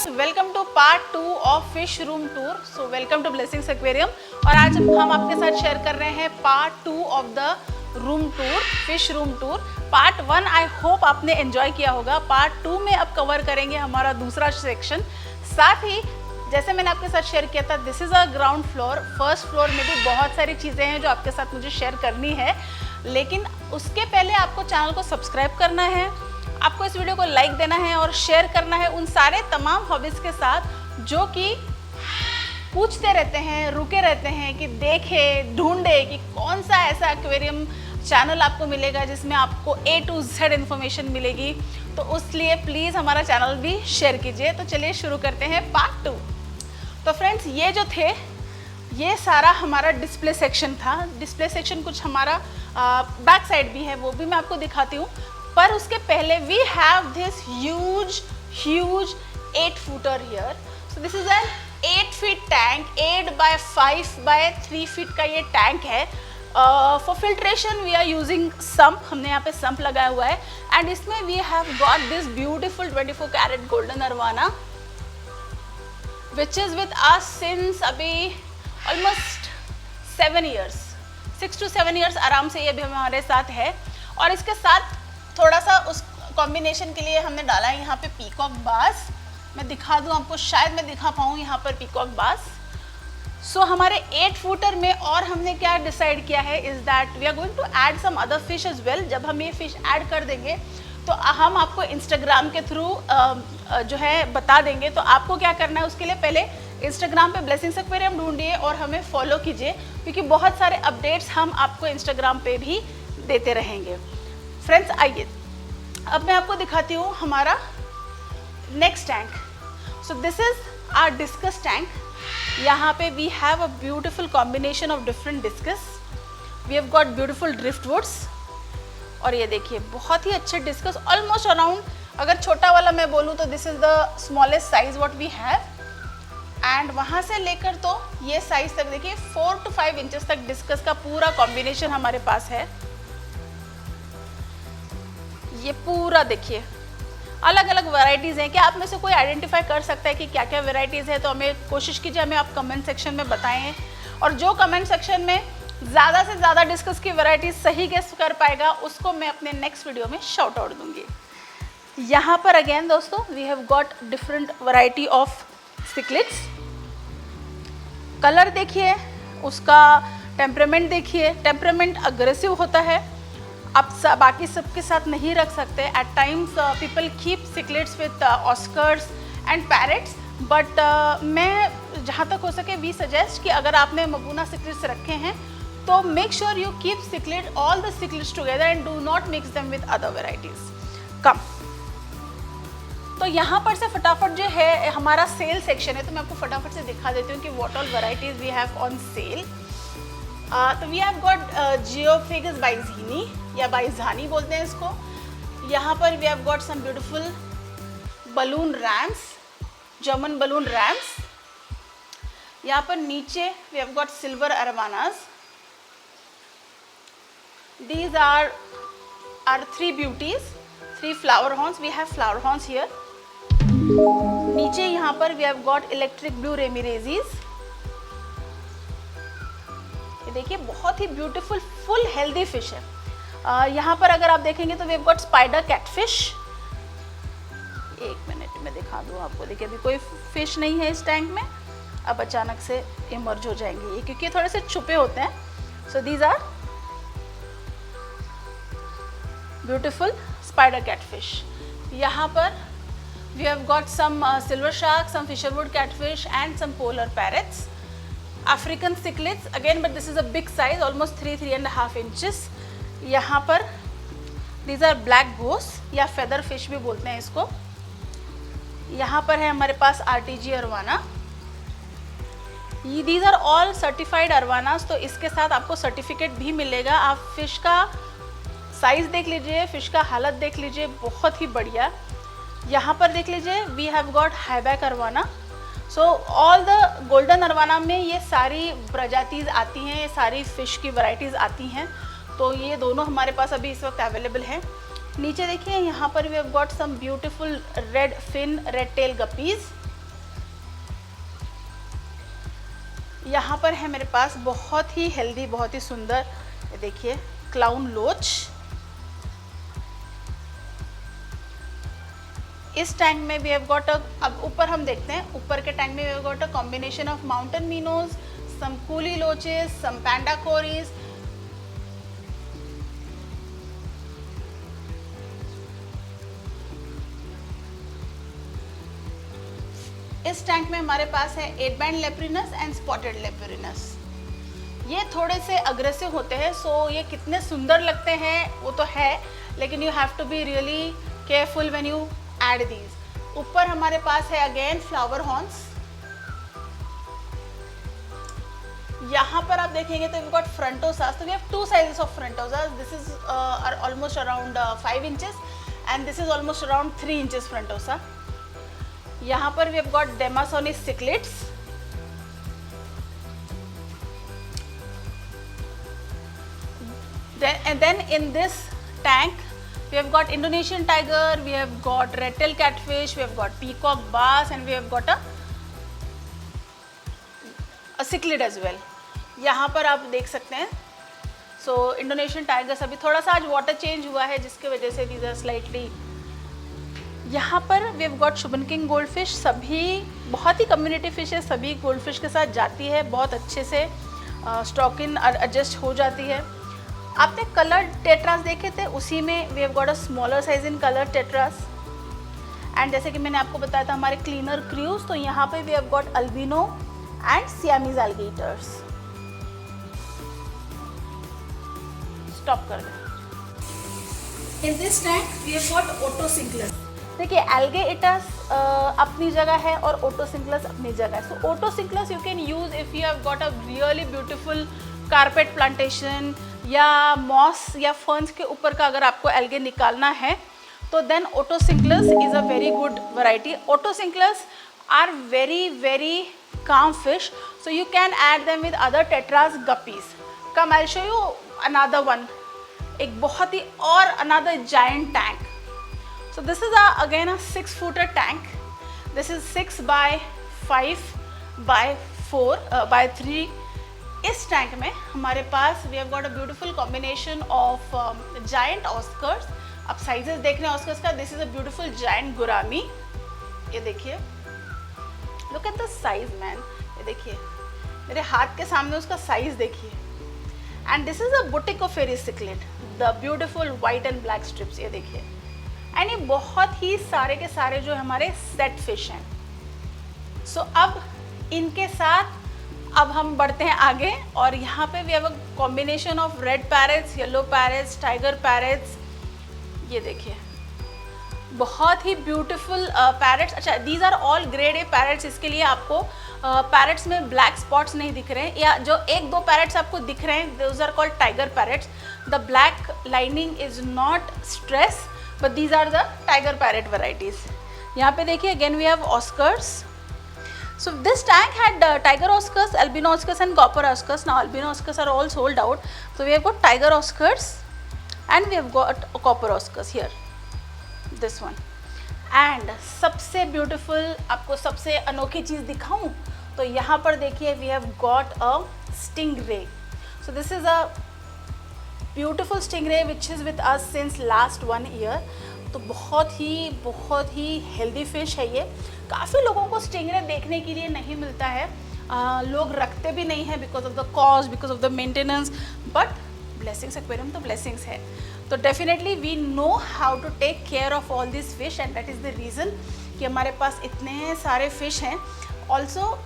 Welcome to part 2 of fish room tour. So welcome to blessings aquarium. और आज हम आपके साथ शेयर कर रहे हैं part 2 of the room tour, fish room tour. Part 1 I hope आपने एंजॉय किया होगा। पार्ट 2 में अब कवर करेंगे हमारा दूसरा सेक्शन। साथ ही जैसे मैंने आपके साथ शेयर किया था, this is a ground floor. First floor में भी बहुत सारी चीज़ें हैं जो आपके साथ मुझे शेयर करनी है, लेकिन उसके पहले आपको चैनल को सब्सक्राइब करना है, आपको इस वीडियो को लाइक देना है और शेयर करना है उन सारे तमाम हॉबीज़ के साथ जो कि पूछते रहते हैं, रुके रहते हैं कि देखें, ढूंढे कि कौन सा ऐसा एक्वेरियम चैनल आपको मिलेगा जिसमें आपको A to Z इन्फॉर्मेशन मिलेगी। तो उसलिए प्लीज़ हमारा चैनल भी शेयर कीजिए। तो चलिए शुरू करते हैं पार्ट 2। तो फ्रेंड्स, ये जो थे ये सारा हमारा डिस्प्ले सेक्शन था। डिस्प्ले सेक्शन कुछ हमारा बैक साइड भी है, वो भी मैं आपको दिखाती हूँ। पर उसके पहले we have this huge 8 footer here. So this is an 8 feet tank, 8 by 5 by 3 feet का ये टैंक है। For filtration we are using sump, हमने यहाँ पे सम्प लगाया हुआ है। एंड इसमें we have got this beautiful 24 carat golden arowana which is with us since अभी ऑलमोस्ट 7 ईयर्स, 6 to 7 ईयर्स आराम से ये भी हमारे साथ है। और इसके साथ थोड़ा सा उस कॉम्बिनेशन के लिए हमने डाला है यहाँ पे पीकॉक बास। मैं दिखा दूँ आपको, शायद मैं दिखा पाऊँ यहाँ पर पीकॉक बास। सो हमारे 8 फूटर में और हमने क्या डिसाइड किया है is that we are going to add some other fish as well. जब हम ये फिश ऐड कर देंगे तो हम आपको इंस्टाग्राम के थ्रू जो है बता देंगे। तो आपको क्या करना है, उसके लिए पहले इंस्टाग्राम पे ब्लेसिंग्स एक्वेरियम ढूंढिए और हमें फॉलो कीजिए, क्योंकि बहुत सारे अपडेट्स हम आपको इंस्टाग्राम पे भी देते रहेंगे। फ्रेंड्स, आइए अब मैं आपको दिखाती हूँ हमारा next tank. So this is our discus tank. यहाँ पे we have a beautiful combination of different discus. We have got beautiful driftwoods. और ये देखिए बहुत ही अच्छे डिस्कस, ऑलमोस्ट अराउंड, अगर छोटा वाला मैं बोलूँ तो this is the smallest size what we have. And वहाँ से लेकर तो ये साइज तक देखिए 4 to 5 इंचेस तक डिस्कस का पूरा कॉम्बिनेशन हमारे पास है। ये पूरा देखिए अलग अलग वैरायटीज़ हैं। क्या आप में से कोई आइडेंटिफाई कर सकता है कि क्या क्या वैरायटीज़ है? तो हमें कोशिश कीजिए, हमें आप कमेंट सेक्शन में बताएं। और जो कमेंट सेक्शन में ज़्यादा से ज़्यादा डिस्कस की वैरायटीज सही गेस कर पाएगा उसको मैं अपने नेक्स्ट वीडियो में शाउट आउट दूंगी। यहाँ पर अगेन दोस्तों we have got different variety of cichlids. Colour देखिए, उसका टेम्परामेंट देखिए। टेम्परामेंट अग्रेसिव होता है, आप बाकी सबके साथ नहीं रख सकते। At times people keep cichlids with oscars and parrots, but मैं जहाँ तक हो सके वी सजेस्ट कि अगर आपने मबूना सिक्लेट्स रखे हैं तो make sure you keep cichlid all the cichlids together and do not mix them with other varieties. Come तो यहाँ पर से फटाफट जो है हमारा सेल सेक्शन है, तो मैं आपको फटाफट से दिखा देती हूँ कि what all varieties we have on sale. तो वी हैव गॉट जियोफिगस बाइज़ीनी या बाइज़ानी बोलते हैं इसको। यहाँ पर we have got some beautiful balloon rams, German balloon rams. यहाँ पर नीचे we have got silver arowanas. These are 3 beauties, 3 flower horns. We have flower horns here. नीचे यहाँ पर we have got electric blue ramirezis. देखिए बहुत ही beautiful full healthy fish है। यहाँ पर अगर आप देखेंगे तो we have got spider catfish. एक मिनट में दिखा दूँ आपको। देखिए अभी कोई फिश नहीं है इस टैंक में, अब अचानक से इमर्ज हो जाएंगे ये, क्योंकि थोड़े से छुपे होते हैं। So these are beautiful spider catfish. यहाँ पर we have got some silver shark, some fisherwood catfish and some polar parrots. African cichlids again, but this is a big size, almost 3.5 inches. यहाँ पर दीज आर ब्लैक गोस या feather fish भी बोलते हैं इसको। यहाँ पर है हमारे पास RTG arowana. These are all certified arowanas, तो इसके साथ आपको सर्टिफिकेट भी मिलेगा। आप फिश का साइज देख लीजिए, फिश का हालत देख लीजिए, बहुत ही बढ़िया। यहाँ पर देख लीजिए we have got highback arowana. So all the golden arowana में ये सारी प्रजातिज आती हैं, ये सारी फ़िश की वैरायटीज़ आती हैं। तो ये दोनों हमारे पास अभी इस वक्त अवेलेबल हैं। नीचे देखिए यहाँ पर we have got some beautiful red fin red tail guppies. यहाँ पर है मेरे पास बहुत ही हेल्दी, बहुत ही सुंदर, ये देखिए क्लाउन लोच। इस टैंक में वी हैव गॉट अ, अब ऊपर हम देखते हैं, ऊपर के टैंक में we have got a combination of mountain minnows, some kuhli loaches, some panda corys. इस टैंक में हमारे पास है 8 band leporinus and spotted leporinus. ये थोड़े से अग्रेसिव होते हैं, सो ये कितने सुंदर लगते हैं वो तो है, लेकिन you have to be really careful when you add these. ऊपर हमारे पास है अगेन फ्लावर हॉर्न्स। यहाँ पर आप देखेंगे तो वी गॉट फ्रंटोसास। तो we have 2 sizes of frontosas. This is almost around 5 inches and this is almost around 3 inches frontosa. यहाँ पर we have got demasoni cichlids. Then in this tank we have got Indonesian tiger, we have got red-tailed catfish, we have got peacock bass and we have got a cichlid as well. यहाँ पर आप देख सकते हैं। So Indonesian tigers अभी थोड़ा सा आज वाटर चेंज हुआ है जिसके वजह से these are slightly। यहाँ पर we have got Shubman king gold fish. सभी बहुत ही कम्युनिटी फिश है, सभी गोल्ड फिश के साथ जाती है, बहुत अच्छे से स्टॉक इन एडजस्ट हो जाती है। आपने कलर्ड टेट्रास देखे थे, उसी में we have got a smaller size in colour tetras. And जैसे कि मैंने आपको बताया था हमारे क्लीनर क्रूज, तो यहाँ पे we have got albino and Siamese alligators. Stop कर दें। In this tank we have got otocinclus. देखिए एल्गेटर्स अपनी जगह है और ओटोसिंक्लस अपनी जगह है। So otocinclus you can use if you have got a really beautiful carpet plantation या मॉस या फर्न्स के ऊपर का अगर आपको एल्गे निकालना है तो then otocinclus is a very good variety. Otocinclus are very calm fish, so you can add them with other tetras, guppies. Come, I'll show you another one. एक बहुत ही और another giant tank. So this is again a 6-footer tank. This is 6 by 5 by 4 by 3. इस tank में हमारे पास we have got a beautiful combination of giant oscars. आप sizes देख रहे हैं ऑस्कर्स का। This is a beautiful giant gourami. ये देखिए, look at the size man. ये देखिए मेरे हाथ के सामने उसका साइज देखिए। And this is a buttikoferi cichlid, the beautiful white and black stripes. ये देखिए, एंड ये बहुत ही सारे के सारे जो हमारे सेट फिश हैं। सो अब इनके साथ अब हम बढ़ते हैं आगे, और यहाँ पे we have a combination of red parrots, yellow parrots, tiger parrots. ये देखिए बहुत ही ब्यूटीफुल पैरेट्स। अच्छा, these are all grade A parrots. इसके लिए आपको पैरेट्स में ब्लैक स्पॉट्स नहीं दिख रहे हैं, या जो 1-2 पैरेट्स आपको दिख रहे हैं those are called tiger parrots. The black lining is not stress, but these are the tiger parrot varieties. यहाँ पे देखिए again we have oscars. So this tank had tiger oscars, albino oscars and copper oscars. Now albino oscars are all sold out. So we have got tiger oscars and we have got copper oscars here. This one. And सबसे beautiful, आपको सबसे अनोखी चीज़ दिखाऊं तो यहाँ पर देखिए we have got a stingray. So this is a beautiful stingray which is with us since last 1 year. तो बहुत ही हेल्दी फिश है ये। काफ़ी लोगों को स्टिंगरे देखने के लिए नहीं मिलता है, लोग रखते भी नहीं हैं because of the cost, because of the maintenance, but blessings aquarium तो ब्लेसिंग्स है। तो definitely we know how to take care of all this fish and that is the reason कि हमारे पास इतने सारे फिश हैं। ऑल्सो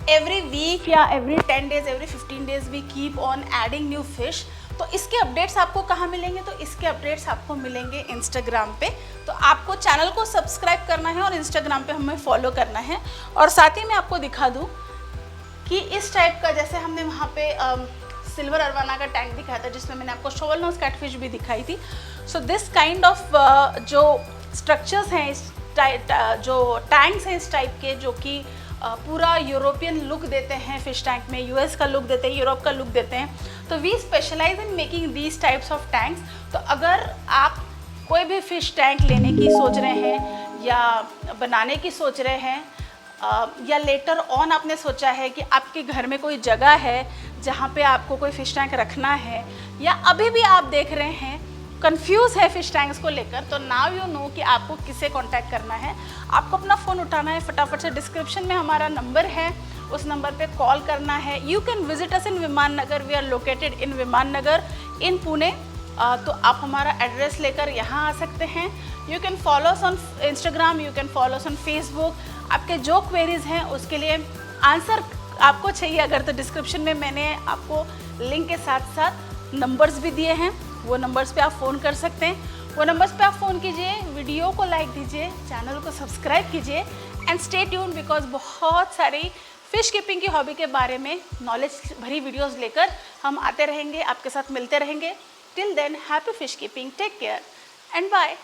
एवरी वीक या every 10 days, every 15 days we keep on adding new fish. तो इसके अपडेट्स आपको कहाँ मिलेंगे? तो इसके अपडेट्स आपको मिलेंगे इंस्टाग्राम पे। तो आपको चैनल को सब्सक्राइब करना है और इंस्टाग्राम पे हमें फॉलो करना है। और साथ ही मैं आपको दिखा दूँ कि इस टाइप का, जैसे हमने वहाँ पे सिल्वर अरवाना का टैंक दिखाया था जिसमें मैंने आपको शोवल नोज कैटफिश भी दिखाई थी। सो दिस काइंड ऑफ जो स्ट्रक्चर्स हैं, इस जो टैंक्स हैं इस टाइप के, जो कि पूरा यूरोपियन लुक देते हैं फिश टैंक में, यूएस का लुक देते हैं, यूरोप का लुक देते हैं। तो we specialise in making these types of tanks. तो अगर आप कोई भी फिश टैंक लेने की सोच रहे हैं या बनाने की सोच रहे हैं, या लेटर ऑन आपने सोचा है कि आपके घर में कोई जगह है जहाँ पे आपको कोई फ़िश टैंक रखना है, या अभी भी आप देख रहे हैं कंफ्यूज है फ़िश टैंक्स को लेकर, तो नाउ यू नो कि आपको किसे कांटेक्ट करना है। आपको अपना फ़ोन उठाना है, फटाफट से डिस्क्रिप्शन में हमारा नंबर है, उस नंबर पे कॉल करना है। यू कैन विजिट अस इन विमान नगर, वी आर लोकेटेड इन विमान नगर इन पुणे। तो आप हमारा एड्रेस लेकर यहाँ आ सकते हैं। You can follow us on Instagram, you can follow us on Facebook. आपके जो क्वेरीज हैं उसके लिए आंसर आपको चाहिए अगर, तो डिस्क्रिप्शन में मैंने आपको लिंक के साथ साथ नंबर्स भी दिए हैं, वो नंबर्स पे आप फ़ोन कर सकते हैं। वो नंबर्स पे आप फ़ोन कीजिए, वीडियो को लाइक दीजिए, चैनल को सब्सक्राइब कीजिए एंड स्टे ट्यून, बिकॉज बहुत सारी फ़िश कीपिंग की हॉबी के बारे में नॉलेज भरी वीडियोस लेकर हम आते रहेंगे, आपके साथ मिलते रहेंगे। Till then, happy fish keeping, take care and bye.